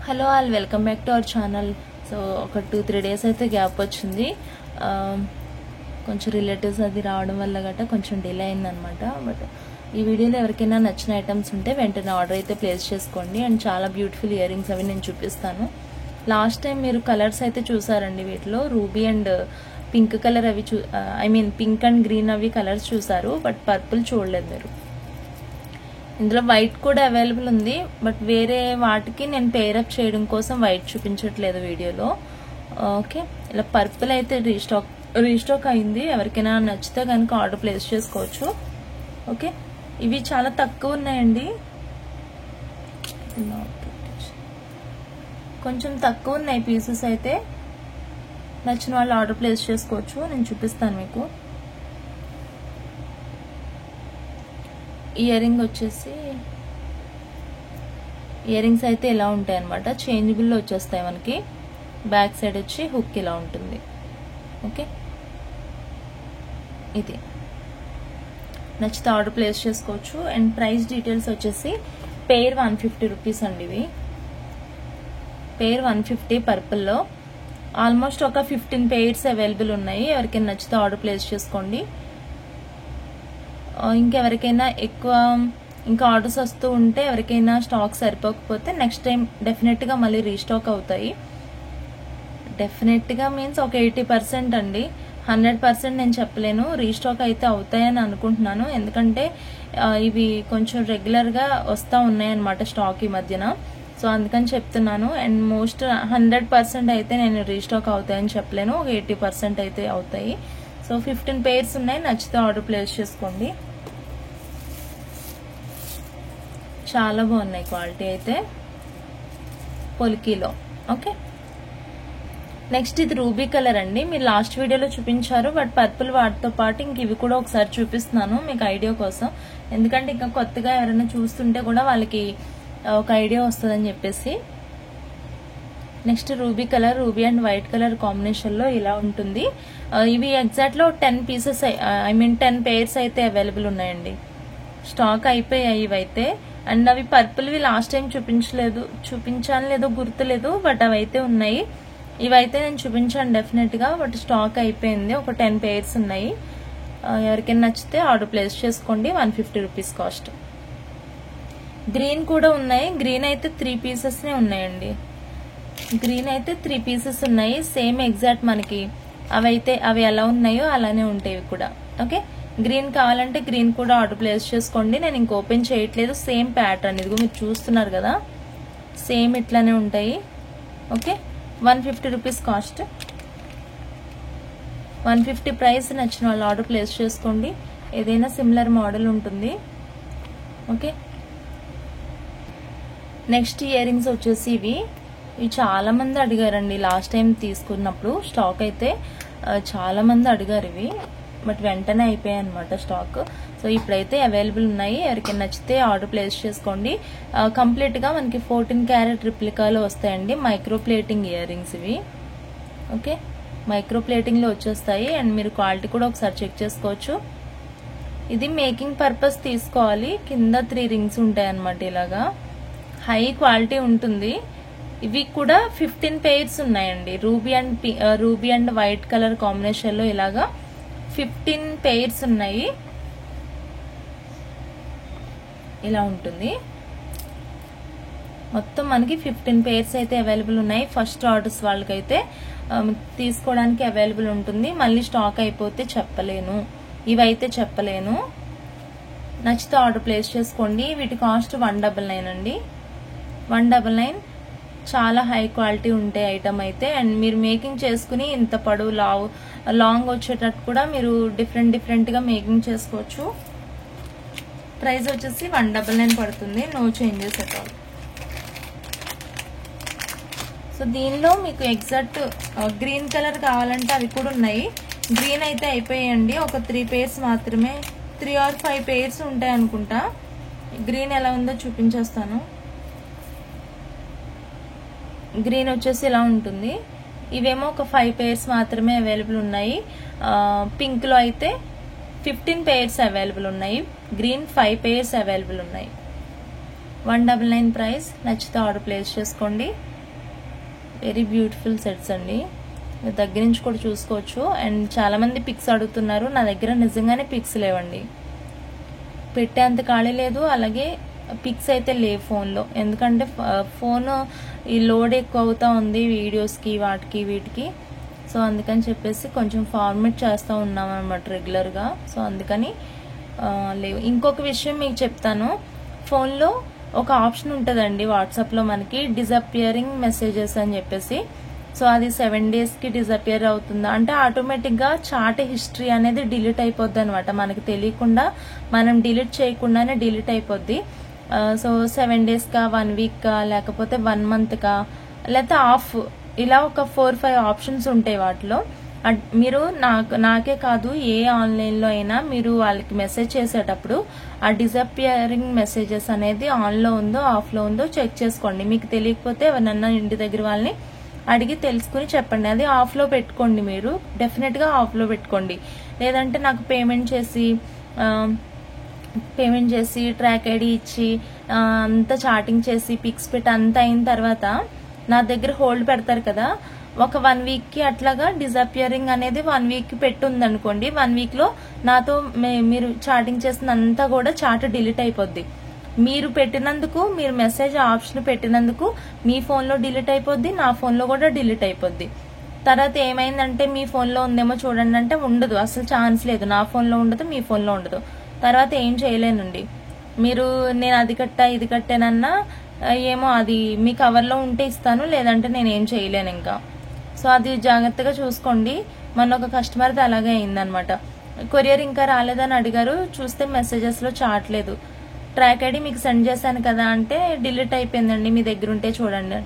Hello all, welcome back to our channel. So ఒక 2-3 days అయితే gap వచ్చింది. కొంచెం రిలేటివ్స్ అది రావడం వల్ల గట్రా కొంచెం డిలే అయిందనమాట. బట్ ఈ వీడియోలో ఎవరికైనా నచ్చిన ఐటమ్స్ ఉంటే వెంటనే ఆర్డర్ అయితే ప్లేస్ చేసుకోండి. అండ్ చాలా బ్యూటిఫుల్ ఇయర్ రింగ్స్ అవి నేను చూపిస్తాను. లాస్ట్ టైం మీరు కలర్స్ అయితే చూసారండి. వీటిలో రూబీ అండ్ పింక్ కలర్ అవి పింక్ అండ్ గ్రీన్ అవి కలర్స్ చూసారు, బట్ పర్పుల్ చూడలేదు మీరు. ఇందులో వైట్ కూడా అవైలబుల్ ఉంది, బట్ వేరే వాటికి నేను పేరప్ చేయడం కోసం వైట్ చూపించట్లేదు వీడియోలో. ఓకే, ఇలా పర్పుల్ అయితే రీస్టాక్ అయింది. ఎవరికైనా నచ్చితే కనుక ఆర్డర్ ప్లేస్ చేసుకోవచ్చు. ఓకే, ఇవి చాలా తక్కువ ఉన్నాయండి, కొంచెం తక్కువ ఉన్నాయి పీసెస్ అయితే. నచ్చిన వాళ్ళు ఆర్డర్ ప్లేస్ చేసుకోవచ్చు. నేను చూపిస్తాను మీకు. ఇయర్ రింగ్స్ అయితే ఇలా ఉంటాయి అనమాట. చేంజబుల్ వచ్చేస్తాయి మనకి. బ్యాక్ సైడ్ వచ్చి హుక్ ఇలా ఉంటుంది. ఓకే, ఇది నచ్చితే ఆర్డర్ ప్లేస్ చేసుకోవచ్చు. అండ్ ప్రైస్ డీటెయిల్స్ వచ్చేసి పేర్ 150 రూపీస్ అండి. ఇవి పేర్ 150 పర్పుల్లో. ఆల్మోస్ట్ ఒక 15 పేర్స్ అవైలబుల్ ఉన్నాయి. ఎవరికైనా నచ్చితే ఆర్డర్ ప్లేస్ చేసుకోండి. ఇంకెవరికైనా ఇంకా ఆర్డర్స్ వస్తూ ఉంటే, ఎవరికైనా స్టాక్ సరిపోకపోతే నెక్స్ట్ టైం డెఫినెట్గా మళ్ళీ రీస్టాక్ అవుతాయి. డెఫినెట్గా మీన్స్ ఒక 80% అండి, 100% నేను చెప్పలేను. రీస్టాక్ అయితే అవుతాయని అనుకుంటున్నాను, ఎందుకంటే ఇవి కొంచెం రెగ్యులర్గా వస్తూ ఉన్నాయన్నమాట స్టాక్ ఈ మధ్యన. సో అందుకని చెప్తున్నాను. అండ్ మోస్ట్ 100% అయితే నేను రీస్టాక్ అవుతాయని చెప్పలేను, ఒక 80% అయితే అవుతాయి. సో 15 పేర్స్ ఉన్నాయి. నచ్చితే ఆర్డర్ ప్లేస్ చేసుకోండి. చాలా బాగున్నాయి క్వాలిటీ అయితే పొలికీలో. ఓకే, నెక్స్ట్ ఇది రూబీ కలర్ అండి. మీరు లాస్ట్ వీడియోలో చూపించారు, బట్ పర్పుల్ వాటితో పాటు ఇంక ఇవి కూడా ఒకసారి చూపిస్తున్నాను మీకు ఐడియా కోసం. ఎందుకంటే ఇంకా కొత్తగా ఎవరైనా చూస్తుంటే కూడా వాళ్ళకి ఒక ఐడియా వస్తుందని చెప్పేసి. Next ruby colour, ruby and white colour combination లో ఇలా ఉంటుంది. ఇవి ఎగ్జాక్ట్ లో 10 పీసెస్ 10 పేర్స్ అయితే అవైలబుల్ ఉన్నాయండి. స్టాక్ అయిపోయాయి ఇవైతే. అండ్ అవి పర్పుల్వి లాస్ట్ టైం చూపించాను లేదో గుర్తులేదు, బట్ అవి అయితే ఉన్నాయి. ఇవైతే నేను చూపించాను డెఫినెట్ గా, బట్ స్టాక్ అయిపోయింది. ఒక 10 పేర్స్ ఉన్నాయి. ఎవరికైనా నచ్చితే ఆర్డర్ ప్లేస్ చేసుకోండి. 150 రూపీస్ కాస్ట్. గ్రీన్ కూడా ఉన్నాయి. గ్రీన్ అయితే 3 పీసెస్ ఉన్నాయండి. గ్రీన్ అయితే 3 పీసెస్ ఉన్నాయి. సేమ్ ఎగ్జాక్ట్ మనకి అవి ఎలా ఉన్నాయో అలానే ఉంటాయి కూడా. ఓకే, గ్రీన్ కావాలంటే గ్రీన్ కూడా ఆర్డర్ ప్లేస్ చేసుకోండి. నేను ఇంక ఓపెన్ చేయట్లేదు. సేమ్ ప్యాటర్న్ ఇదిగో మీరు చూస్తున్నారు కదా, సేమ్ ఇట్లానే ఉంటాయి. Okay, 150 rupees cost. 150 ప్రైస్. నచ్చిన వాళ్ళు ఆర్డర్ ప్లేస్ చేసుకోండి. ఏదైనా సిమిలర్ మోడల్ ఉంటుంది. ఓకే, నెక్స్ట్ ఇయర్ రింగ్స్ వచ్చేసి ఇవి చాలా మంది అడిగారండి లాస్ట్ టైం తీసుకున్నప్పుడు. స్టాక్ అయితే చాలా మంది అడిగారు ఇవి, బట్ వెంటనే అయిపోయాయి అనమాట స్టాక్. సో ఇప్పుడైతే అవైలబుల్ ఉన్నాయి. ఎవరికైనా నచ్చితే ఆర్డర్ ప్లేస్ చేసుకోండి. కంప్లీట్ గా మనకి 14 క్యారెట్ రిప్లికాలో వస్తాయండి. మైక్రో ప్లేటింగ్ ఇయర్ రింగ్స్ ఇవి. ఓకే, మైక్రో ప్లేటింగ్ లో వచ్చేస్తాయి. అండ్ మీరు క్వాలిటీ కూడా ఒకసారి చెక్ చేసుకోవచ్చు. ఇది మేకింగ్ పర్పస్ తీసుకోవాలి. కింద 3 రింగ్స్ ఉంటాయి అనమాట. ఇలాగా హై క్వాలిటీ ఉంటుంది. ఇవి కూడా 15 పేర్స్ ఉన్నాయండి. Ruby and white colour combination లో ఇలాగా 15 పేర్స్ ఉన్నాయి. ఇలా ఉంటుంది మొత్తం. మనకి 15 పేర్స్ అయితే అవైలబుల్ ఉన్నాయి. ఫస్ట్ ఆర్డర్స్ వాళ్ళకైతే తీసుకోవడానికి అవైలబుల్ ఉంటుంది. మళ్ళీ స్టాక్ అయిపోతే చెప్పలేను, ఇవైతే చెప్పలేను. నచ్చితే ఆర్డర్ ప్లేస్ చేసుకోండి. వీటి కాస్ట్ 199 అండి. 199. చాలా హై క్వాలిటీ ఉంటాయి ఐటమ్ అయితే. అండ్ మీరు మేకింగ్ చేసుకుని ఇంత పొడవు లాంగ్ వచ్చేటట్టు కూడా మీరు డిఫరెంట్ గా మేకింగ్ చేసుకోవచ్చు. ప్రైస్ వచ్చేసి 199 పడుతుంది. No changes at all. So దీనిలో మీకు ఎగ్జాక్ట్ గ్రీన్ కలర్ కావాలంటే అవి కూడా ఉన్నాయి. గ్రీన్ అయితే అయిపోయాయండి. ఒక 3 పేర్స్ మాత్రమే, 3 or 5 పేర్స్ ఉంటాయి అనుకుంటా. గ్రీన్ ఎలా ఉందో చూపించేస్తాను. గ్రీన్ వచ్చేసి ఇలా ఉంటుంది. ఇవేమో ఒక 5 పేర్స్ మాత్రమే అవైలబుల్ ఉన్నాయి. పింక్ లో అయితే 15 పేర్స్ అవైలబుల్ ఉన్నాయి. గ్రీన్ 5 పేర్స్ అవైలబుల్ ఉన్నాయి. 199 ప్రైస్. నచ్చితే ఆర్డర్ ప్లేస్ చేసుకోండి. వెరీ బ్యూటిఫుల్ సెట్స్ అండి, దగ్గర నుంచి కూడా చూసుకోవచ్చు. అండ్ చాలా మంది పిక్స్ అడుగుతున్నారు, నా దగ్గర నిజంగానే పిక్స్ లేవండి, పెట్టేంత ఖాళీ లేదు, అలాగే పిక్స్ అయితే లేవు ఫోన్లో. ఎందుకంటే ఫోన్ ఈ లోడ్ ఎక్కువ అవుతా ఉంది వీడియోస్కి వాటికి వీటికి. సో అందుకని చెప్పేసి కొంచెం ఫార్మేట్ చేస్తూ ఉన్నాం అనమాట రెగ్యులర్గా. సో అందుకని లేవు. ఇంకొక విషయం మీకు చెప్తాను, ఫోన్లో ఒక ఆప్షన్ ఉంటుందండి వాట్సాప్లో మనకి, డిజపియరింగ్ మెసేజెస్ అని చెప్పేసి. సో అది 7 daysకి డిజపియర్ అవుతుందా అంటే ఆటోమేటిక్గా చాట్ హిస్టరీ అనేది డిలీట్ అయిపోద్ది అనమాట, మనకి తెలియకుండా, మనం డిలీట్ చేయకుండానే డిలీట్ అయిపోద్ది. సో 7 daysకా, 1 weekకా, లేకపోతే 1 monthకా, లేకపోతే ఆఫ్, ఇలా ఒక 4-5 ఆప్షన్స్ ఉంటాయి వాటిలో. మీరు నాకే కాదు ఏ ఆన్లైన్లో అయినా మీరు వాళ్ళకి మెసేజ్ చేసేటప్పుడు ఆ డిజపియరింగ్ మెసేజెస్ అనేది ఆన్లో ఉందో ఆఫ్లో ఉందో చెక్ చేసుకోండి. మీకు తెలియకపోతే ఎవరన్నా ఇంటి దగ్గర వాళ్ళని అడిగి తెలుసుకుని చెప్పండి. అది ఆఫ్లో పెట్టుకోండి, మీరు డెఫినెట్గా ఆఫ్లో పెట్టుకోండి. లేదంటే నాకు పేమెంట్ చేసి ట్రాక్ ఐడి ఇచ్చి అంతా చాటింగ్ చేసి పిక్స్ పెట్టి అంతా అయిన తర్వాత నా దగ్గర హోల్డ్ పెడతారు కదా, ఒక 1 weekకి అట్లాగా డిజపియరింగ్ అనేది 1 weekకి పెట్టుంది అనుకోండి. 1 weekలో నాతో మీరు చాటింగ్ చేసినంతా కూడా చాట్ డిలీట్ అయిపోద్ది. మీరు పెట్టినందుకు, మీరు మెసేజ్ ఆప్షన్ పెట్టినందుకు మీ ఫోన్లో డిలీట్ అయిపోద్ది, నా ఫోన్లో కూడా డిలీట్ అయిపోద్ది. తర్వాత ఏమైందంటే మీ ఫోన్లో ఉందేమో చూడండి అంటే ఉండదు, అసలు ఛాన్స్ లేదు, నా ఫోన్లో ఉండదు, మీ ఫోన్లో ఉండదు. తర్వాత ఏం చేయలేనండి, మీరు నేను అది కట్టా ఇది కట్టానన్నా ఏమో అది మీ కవర్లో ఉంటే ఇస్తాను, లేదంటే నేనేం చేయలేను ఇంకా. సో అది జాగ్రత్తగా చూసుకోండి. మొన్న ఒక కస్టమర్ది అలాగే అయిందనమాట, కొరియర్ ఇంకా రాలేదని అడిగారు, చూస్తే మెసేజెస్లో చాట్లేదు, ట్రాక్ ఐడి మీకు సెండ్ చేశాను కదా అంటే డిలీట్ అయిపోయిందండి, మీ దగ్గర ఉంటే చూడండి.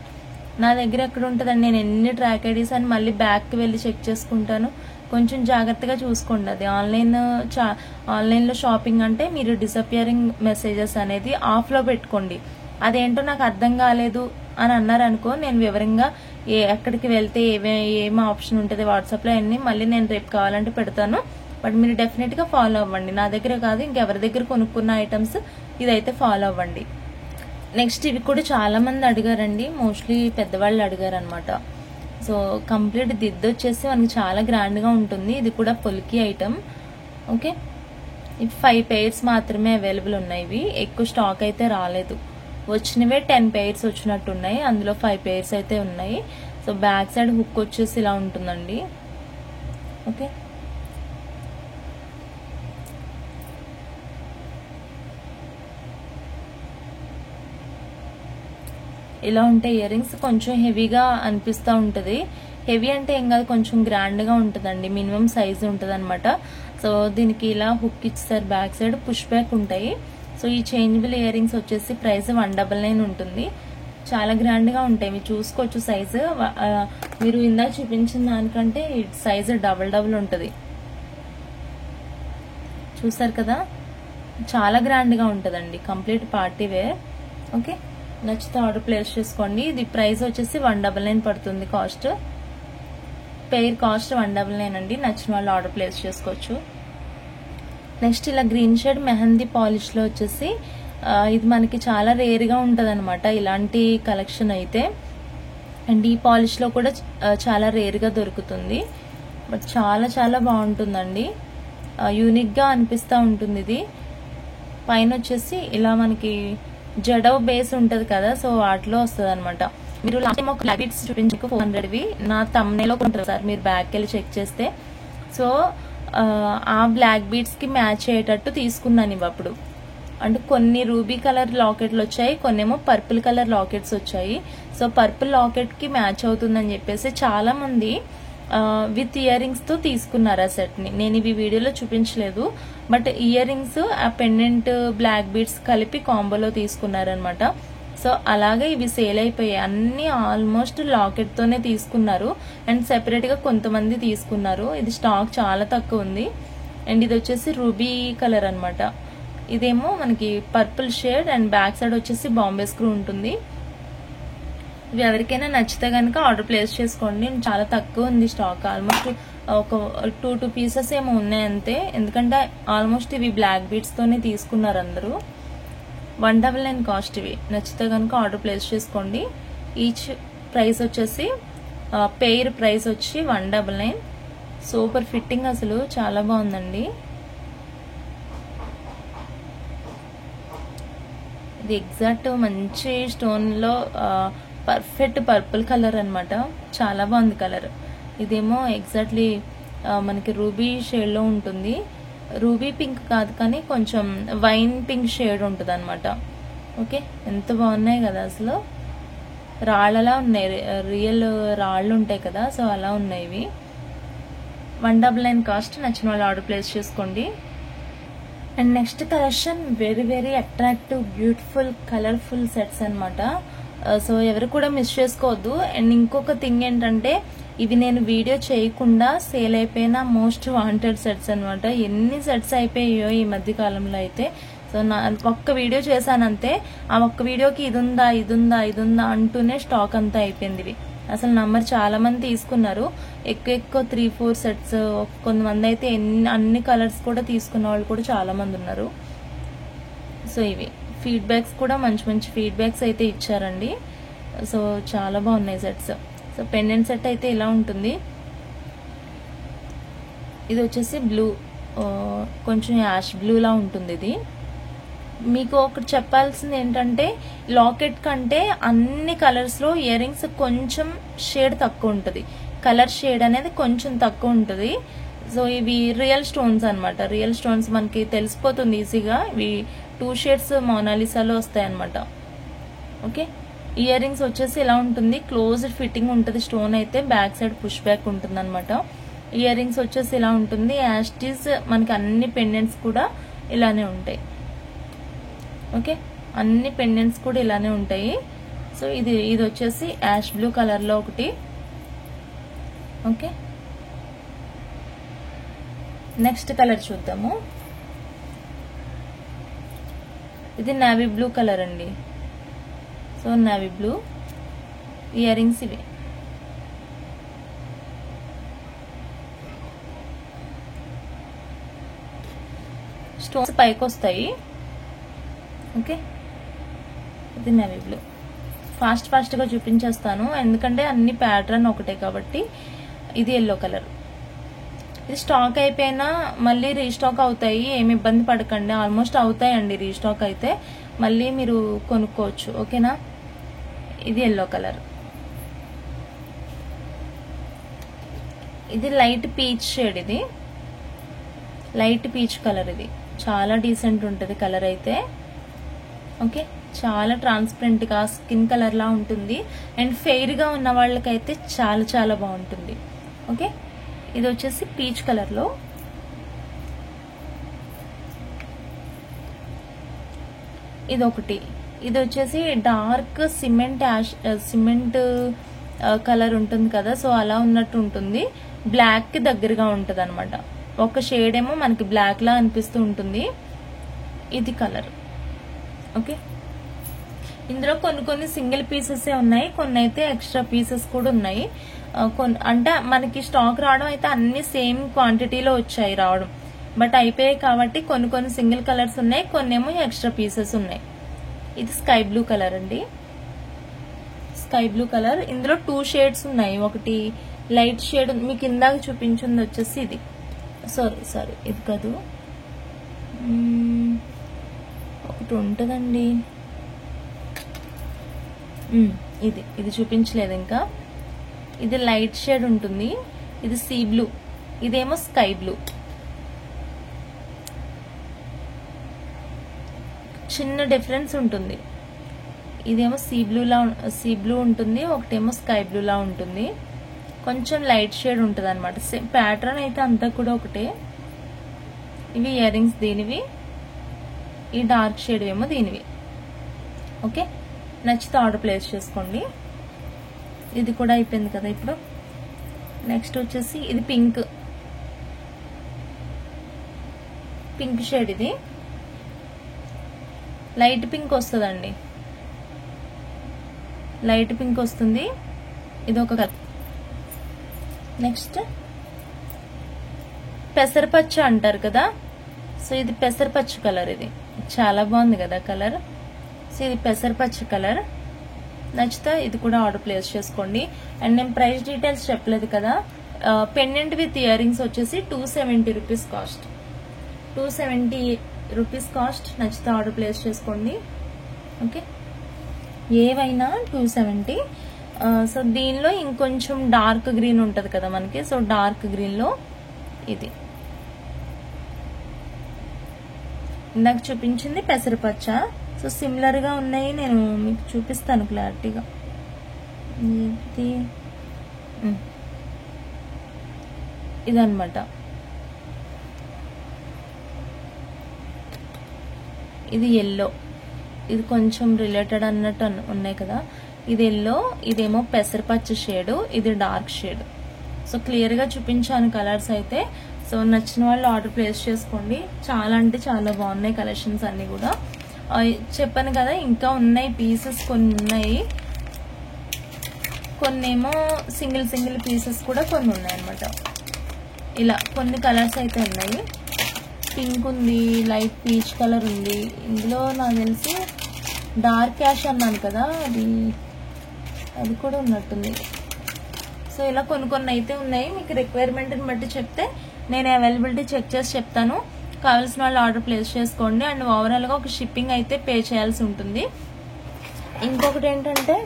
నా దగ్గర ఎక్కడ ఉంటుందండి, నేను ఎన్ని ట్రాక్ ఐడీస్ అని మళ్ళీ బ్యాక్కి వెళ్ళి చెక్ చేసుకుంటాను. కొంచెం జాగ్రత్తగా చూసుకోండి. అది ఆన్లైన్లో షాపింగ్ అంటే మీరు డిసపియరింగ్ మెసేజెస్ అనేది ఆఫ్లో పెట్టుకోండి. అదేంటో నాకు అర్థం కాలేదు అని అన్నారనుకో, నేను వివరంగా ఎక్కడికి వెళ్తే ఏం ఆప్షన్ ఉంటుంది వాట్సాప్లో అన్నీ మళ్ళీ నేను రేపు కావాలంటే పెడతాను. బట్ మీరు డెఫినెట్గా ఫాలో అవ్వండి, నా దగ్గర కాదు ఇంకెవరి దగ్గర కొనుక్కున్న ఐటమ్స్ ఇదైతే ఫాలో అవ్వండి. నెక్స్ట్ ఇవి కూడా చాలా మంది అడిగారండి, మోస్ట్లీ పెద్దవాళ్ళు అడిగారు అనమాట. సో కంప్లీట్ దిద్దు వచ్చేసి మనకి చాలా గ్రాండ్గా ఉంటుంది. ఇది కూడా పొలికి ఐటమ్. ఓకే, ఇవి 5 pairs మాత్రమే అవైలబుల్ ఉన్నాయి, ఇవి ఎక్కువ స్టాక్ అయితే రాలేదు, వచ్చినవే 10 pairs వచ్చినట్టున్నాయి, అందులో 5 pairs అయితే ఉన్నాయి. సో బ్యాక్ సైడ్ హుక్ వచ్చేసి ఇలా ఉంటుందండి. ఓకే, ఇలా ఉంటాయి ఇయర్ రింగ్స్. కొంచెం హెవీగా అనిపిస్తూ ఉంటుంది, హెవీ అంటే ఏం కాదు, కొంచెం గ్రాండ్గా ఉంటుందండి, మినిమం సైజ్ ఉంటుంది అనమాట. సో దీనికి ఇలా హుక్ ఇచ్చారు, బ్యాక్ సైడ్ పుష్ బ్యాక్ ఉంటాయి. సో ఈ చేంజబుల్ ఇయర్ రింగ్స్ వచ్చేసి ప్రైస్ 199 ఉంటుంది. చాలా గ్రాండ్గా ఉంటాయి, మీరు చూసుకోవచ్చు సైజు. మీరు ఇందాక చూపించిన దానికంటే సైజు డబుల్ ఉంటుంది, చూసారు కదా, చాలా గ్రాండ్గా ఉంటుందండి, కంప్లీట్ పార్టీ వేర్. ఓకే, నచ్చితే ఆర్డర్ ప్లేస్ చేసుకోండి. ఇది ప్రైస్ వచ్చేసి 199 పడుతుంది, కాస్ట్ పెయిర్ కాస్ట్ 199 అండి. నచ్చిన వాళ్ళు ఆర్డర్ ప్లేస్ చేసుకోవచ్చు. నెక్స్ట్ ఇలా గ్రీన్ షేడ్ మెహందీ పాలిష్లో వచ్చేసి ఇది మనకి చాలా రేర్గా ఉంటుంది అనమాట ఇలాంటి కలెక్షన్ అయితే. అండ్ ఈ పాలిష్లో కూడా చాలా రేర్గా దొరుకుతుంది, బట్ చాలా చాలా బాగుంటుందండి, యూనిక్గా అనిపిస్తూ ఉంటుంది. ఇది పైన వచ్చేసి ఇలా మనకి జడవ్ బేస్ ఉంటుంది కదా, సో వాటిలో వస్తుంది అనమాట. మీరు లాస్ట్ టైం ఒక బ్లాక్ బీడ్స్ చూపించకు 400వి నా తమ్నేలో కొంటారు సార్, మీరు బ్యాక్ వెళ్ళి చెక్ చేస్తే. సో ఆ బ్లాక్ బీడ్స్కి మ్యాచ్ అయ్యేటట్టు తీసుకున్నాను ఇవి అప్పుడు. అంటే కొన్ని రూబీ కలర్ లాకెట్లు వచ్చాయి, కొన్నేమో పర్పుల్ కలర్ లాకెట్స్ వచ్చాయి. సో పర్పుల్ లాకెట్కి మ్యాచ్ అవుతుందని చెప్పేసి చాలా మంది విత్ ఇయర్ రింగ్స్తో తీసుకున్నారు ఆ సెట్ని. నేను ఇవి వీడియోలో చూపించలేదు, బట్ ఇయర్ రింగ్స్ ఆ పెండెంట్ బ్లాక్ బీడ్స్ కలిపి కాంబోలో తీసుకున్నారనమాట. సో అలాగే ఇవి సేల్ అయిపోయాయి, అన్ని ఆల్మోస్ట్ లాకెట్తోనే తీసుకున్నారు. అండ్ సెపరేట్గా కొంతమంది తీసుకున్నారు. ఇది స్టాక్ చాలా తక్కువ ఉంది. అండ్ ఇది వచ్చేసి రూబీ కలర్ అనమాట, ఇదేమో మనకి purple shade. And back side వచ్చేసి బాంబే స్క్రూ ఉంటుంది. ఇవి ఎవరికైనా నచ్చితే కనుక ఆర్డర్ ప్లేస్ చేసుకోండి. చాలా తక్కువ ఉంది స్టాక్, ఆల్మోస్ట్ ఒక 2 pieces ఏమో ఉన్నాయి అంతే. ఎందుకంటే ఆల్మోస్ట్ ఇవి బ్లాక్ బీడ్స్ తోనే తీసుకున్నారు అందరూ. 199 కాస్ట్ ఇవి. నచ్చితే కనుక ఆర్డర్ ప్లేస్ చేసుకోండి. ఈచ్ ప్రైస్ వచ్చేసి పెయిర్ ప్రైస్ వచ్చి 199. సూపర్ ఫిట్టింగ్, అసలు చాలా బాగుందండి. ఇది ఎగ్జాక్ట్ మంచి స్టోన్ లో పర్ఫెక్ట్ పర్పుల్ కలర్ అన్నమాట. చాలా బాగుంది కలర్. ఇదేమో ఎగ్జాక్ట్లీ మనకి రూబీ షేడ్ లో ఉంటుంది. రూబీ పింక్ కాదు కానీ కొంచెం వైన్ పింక్ షేడ్ ఉంటుంది అనమాట. ఓకే, ఎంత బాగున్నాయి కదా అసలు. రాళ్ళలా ఉన్నాయి, రియల్ రాళ్ళు ఉంటాయి కదా, సో అలా ఉన్నాయి ఇవి. 199 కాస్ట్. నచ్చిన వాళ్ళు ఆర్డర్ ప్లేస్ చేసుకోండి. And next collection very very attractive, beautiful, colourful sets అనమాట. సో ఎవరు కూడా మిస్ చేసుకోవద్దు. అండ్ ఇంకొక థింగ్ ఏంటంటే, ఇవి నేను వీడియో చేయకుండా సేల్ అయిపోయిన మోస్ట్ వాంటెడ్ సెట్స్ అనమాట. ఎన్ని సెట్స్ అయిపోయాయో ఈ మధ్య కాలంలో అయితే. సో నా ఒక్క వీడియో చేశానంతే, ఆ ఒక్క వీడియోకి ఇది ఉందా ఇది ఉందా ఇది ఉందా అంటూనే స్టాక్ అంతా అయిపోయింది. ఇవి అసలు నంబర్ చాలా మంది తీసుకున్నారు, ఎక్కువ 3-4 సెట్స్. కొంతమంది అయితే అన్ని కలర్స్ కూడా తీసుకున్న వాళ్ళు కూడా చాలా మంది ఉన్నారు. సో ఇవి ఫీడ్బ్యాక్స్ కూడా మంచి మంచి ఫీడ్బ్యాక్స్ అయితే ఇచ్చారండి. సో చాలా బాగున్నాయి సెట్స్. సో పెండెంట్ సెట్ అయితే ఇలా ఉంటుంది. ఇది వచ్చేసి బ్లూ, కొంచెం యాష్ బ్లూ లా ఉంటుంది. ఇది మీకు ఒకటి చెప్పాల్సింది ఏంటంటే, లాకెట్ కంటే అన్ని కలర్స్ లో ఇయర్ రింగ్స్ కొంచెం షేడ్ తక్కువ ఉంటుంది, కలర్ షేడ్ అనేది కొంచెం తక్కువ ఉంటుంది. సో ఇవి రియల్ స్టోన్స్ అనమాట. రియల్ స్టోన్స్ మనకి తెలిసిపోతుంది ఈజీగా. ఇవి 2 షేడ్స్ మోనాలిసాలో వస్తాయి అనమాట. ఓకే, ఇయర్ రింగ్స్ వచ్చేసి ఇలా ఉంటుంది, క్లోజ్డ్ ఫిట్టింగ్ ఉంటుంది. స్టోన్ అయితే బ్యాక్ సైడ్ పుష్ బ్యాక్ ఉంటుంది అనమాట. ఇయర్ రింగ్స్ వచ్చేసి ఇలా ఉంటుంది. యాస్టీస్ మనకి అన్ని పెండెంట్స్ కూడా ఇలానే ఉంటాయి. ఓకే, అన్ని పెండెంట్స్ కూడా ఇలానే ఉంటాయి. సో ఇది వచ్చేసి యాష్ బ్లూ కలర్ లో ఒకటి. ఓకే, నెక్స్ట్ కలర్ చూద్దాము. ఇది నావీ బ్లూ కలర్ అండి. So navy blue ear rings ఇవి. స్టోన్స్ పైకి వస్తాయి. ఓకే, ఇది నేవీ బ్లూ. ఫాస్ట్ గా చూపించేస్తాను ఎందుకంటే అన్ని ప్యాటర్న్ ఒకటే కాబట్టి. ఇది ఎల్లో కలర్. ఇది స్టాక్ అయిపోయినా మళ్ళీ రీస్టాక్ అవుతాయి, ఏమి ఇబ్బంది పడకండి. ఆల్మోస్ట్ అవుతాయండి రీస్టాక్ అయితే, మళ్ళీ మీరు కొనుక్కోవచ్చు. ఓకేనా. ఇది ఎల్లో కలర్. ఇది లైట్ పీచ్ షేడ్. ఇది లైట్ పీచ్ కలర్. ఇది చాలా డీసెంట్ ఉంటుంది కలర్ అయితే. ఓకే, చాలా ట్రాన్స్పరెంట్ గా స్కిన్ కలర్ లా ఉంటుంది. అండ్ ఫెయిర్ గా ఉన్న వాళ్ళకైతే చాలా చాలా బాగుంటుంది. ఓకే, ఇది వచ్చేసి పీచ్ కలర్ లో. ఇది ఒకటి. ఇది వచ్చేసి డార్క్ సిమెంట్ కలర్ ఉంటుంది కదా, సో అలా ఉన్నట్టు ఉంటుంది. బ్లాక్ కి దగ్గరగా ఉంటది అనమాట. ఒక షేడ్ ఏమో మనకి బ్లాక్ లా అనిపిస్తూ ఉంటుంది. ఇది కలర్. ఓకే, ఇందులో కొన్ని సింగిల్ పీసెస్ ఉన్నాయి, కొన్ని అయితే ఎక్స్ట్రా పీసెస్ కూడా ఉన్నాయి. అంటే మనకి స్టాక్ రావడం అయితే అన్ని సేమ్ క్వాంటిటీలో వచ్చాయి రావడం, బట్ అయిపోయాయి కాబట్టి కొన్ని సింగిల్ కలర్స్ ఉన్నాయి, కొన్ని ఏమో ఎక్స్ట్రా పీసెస్ ఉన్నాయి. ఇది స్కై బ్లూ కలర్ అండి. Sky blue colour. ఇందులో 2 షేడ్స్ ఉన్నాయి. ఒకటి లైట్ షేడ్, మీకు ఇందాక చూపించింది వచ్చేసి ఇది. సారీ ఇది కాదు, ఒకటి ఉంటుందండి. ఇది చూపించలేదు ఇంకా. ఇది లైట్ షేడ్ ఉంటుంది. ఇది సీ బ్లూ, ఇదేమో స్కై బ్లూ. చిన్న డిఫరెన్స్ ఉంటుంది. ఇదేమో సీ బ్లూ ఉంటుంది, ఒకటేమో స్కై బ్లూ లా ఉంటుంది. కొంచెం లైట్ షేడ్ ఉంటుంది అనమాట. ప్యాటర్న్ అయితే అంతా కూడా ఒకటే. ఇవి ఇయర్ రింగ్స్ దీనివి, ఈ డార్క్ షేడ్ ఏమో దీనివి. ఓకే, నచ్చితే ఆర్డర్ ప్లేస్ చేసుకోండి. ఇది కూడా అయిపోయింది కదా ఇప్పుడు. నెక్స్ట్ వచ్చేసి ఇది పింక్ షేడ్. ఇది లైట్ పింక్ వస్తుందండి, లైట్ పింక్ వస్తుంది. ఇది ఒక కలర్. నెక్స్ట్ పెసరపచ్చ అంటారు కదా, సో ఇది పెసరపచ్చ కలర్. ఇది చాలా బాగుంది కదా కలర్. సో ఇది పెసరపచ్చ కలర్. నచ్చితే ఇది కూడా ఆర్డర్ ప్లేస్ చేసుకోండి. అండ్ నేను ప్రైస్ డీటెయిల్స్ చెప్పలేదు కదా, పెండెంట్ విత్ ఇయర్ రింగ్స్ వచ్చేసి 270 రూపీస్ కాస్ట్. 270 rupees cost. నచ్చితే ఆర్డర్ ప్లేస్ చేసుకోండి. ఓకే, ఏవైనా 270. సో దీనిలో ఇంకొంచెం డార్క్ గ్రీన్ ఉంటుంది కదా మనకి, సో డార్క్ గ్రీన్ లో ఇది ఇందాక చూపించింది పెసరపచ్చ. సో సిమిలర్ గా ఉన్నాయి, నేను మీకు చూపిస్తాను క్లారిటీగా. ఇది ఇదన్నమాట. ఇది ఎల్లో, ఇది కొంచెం రిలేటెడ్ అన్నట్టు ఉన్నాయి కదా. ఇది ఎల్లో, ఇదేమో పెసరపచ్చ షేడ్, ఇది డార్క్ షేడ్. సో క్లియర్ గా చూపించాను కలర్స్ అయితే. సో నచ్చిన వాళ్ళు ఆర్డర్ ప్లేస్ చేసుకోండి. చాలా అంటే చాలా బాగున్నాయి కలెక్షన్స్ అన్ని కూడా. చెప్పాను కదా ఇంకా ఉన్నాయి పీసెస్, కొన్ని ఉన్నాయి, కొన్ని ఏమో సింగిల్ సింగిల్ పీసెస్ కూడా కొన్ని ఉన్నాయి అనమాట. ఇలా కొన్ని కలర్స్ అయితే ఉన్నాయి. పింక్ ఉంది, లైట్ పీచ్ కలర్ ఉంది. ఇందులో నాకు తెలిసి డార్క్ యాష్ అన్నాను కదా, అది కూడా ఉన్నట్టుంది. సో ఇలా కొన్ని అయితే ఉన్నాయి. మీకు రిక్వైర్మెంట్ని బట్టి చెప్తే నేను అవైలబిలిటీ చెక్ చేసి చెప్తాను. కావాల్సిన వాళ్ళు ఆర్డర్ ప్లేస్ చేసుకోండి. అండ్ ఓవరాల్ గా ఒక షిప్పింగ్ అయితే పే చేయాల్సి ఉంటుంది. ఇంకొకటి ఏంటంటే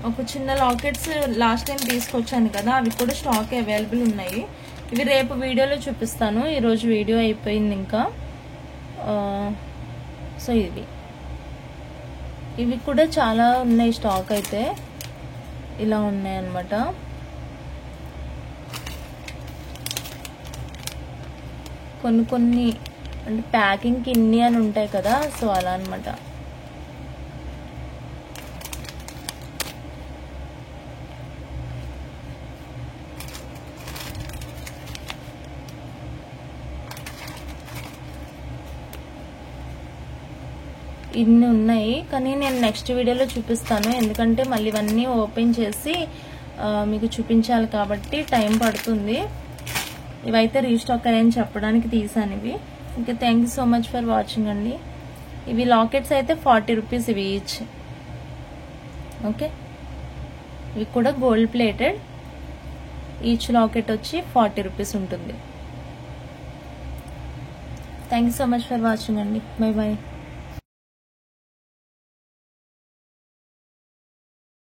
ఒక చిన్న లాకెట్స్ లాస్ట్ టైం తీసుకొచ్చాను కదా, అవి కూడా స్టాక్ అవైలబుల్ ఉన్నాయి. ఇవి రేపు వీడియోలో చూపిస్తాను, ఈరోజు వీడియో అయిపోయింది ఇంకా. సో ఇవి కూడా చాలా ఉన్నాయి స్టాక్ అయితే, ఇలా ఉన్నాయి అన్నమాట. కొన్ని అంటే ప్యాకింగ్ కి ఇన్ని అని ఉంటాయి కదా, సో అలా అన్నమాట. ఇన్ని ఉన్నాయి, కానీ నేను నెక్స్ట్ వీడియోలో చూపిస్తాను. ఎందుకంటే మళ్ళీ ఇవన్నీ ఓపెన్ చేసి మీకు చూపించాలి కాబట్టి టైం పడుతుంది. ఇవైతే రీస్టాక్ అయ్యని చెప్పడానికి తీసాను ఇవి. Okay, thank you so much for watching అండి. ఇవి లాకెట్స్ అయితే 40 రూపీస్ ఇవి ఈచ్. ఓకే, ఇవి కూడా గోల్డ్ ప్లేటెడ్. ఈచ్ లాకెట్ వచ్చి 40 రూపీస్ ఉంటుంది. Thank you so much for watching అండి. Bye bye.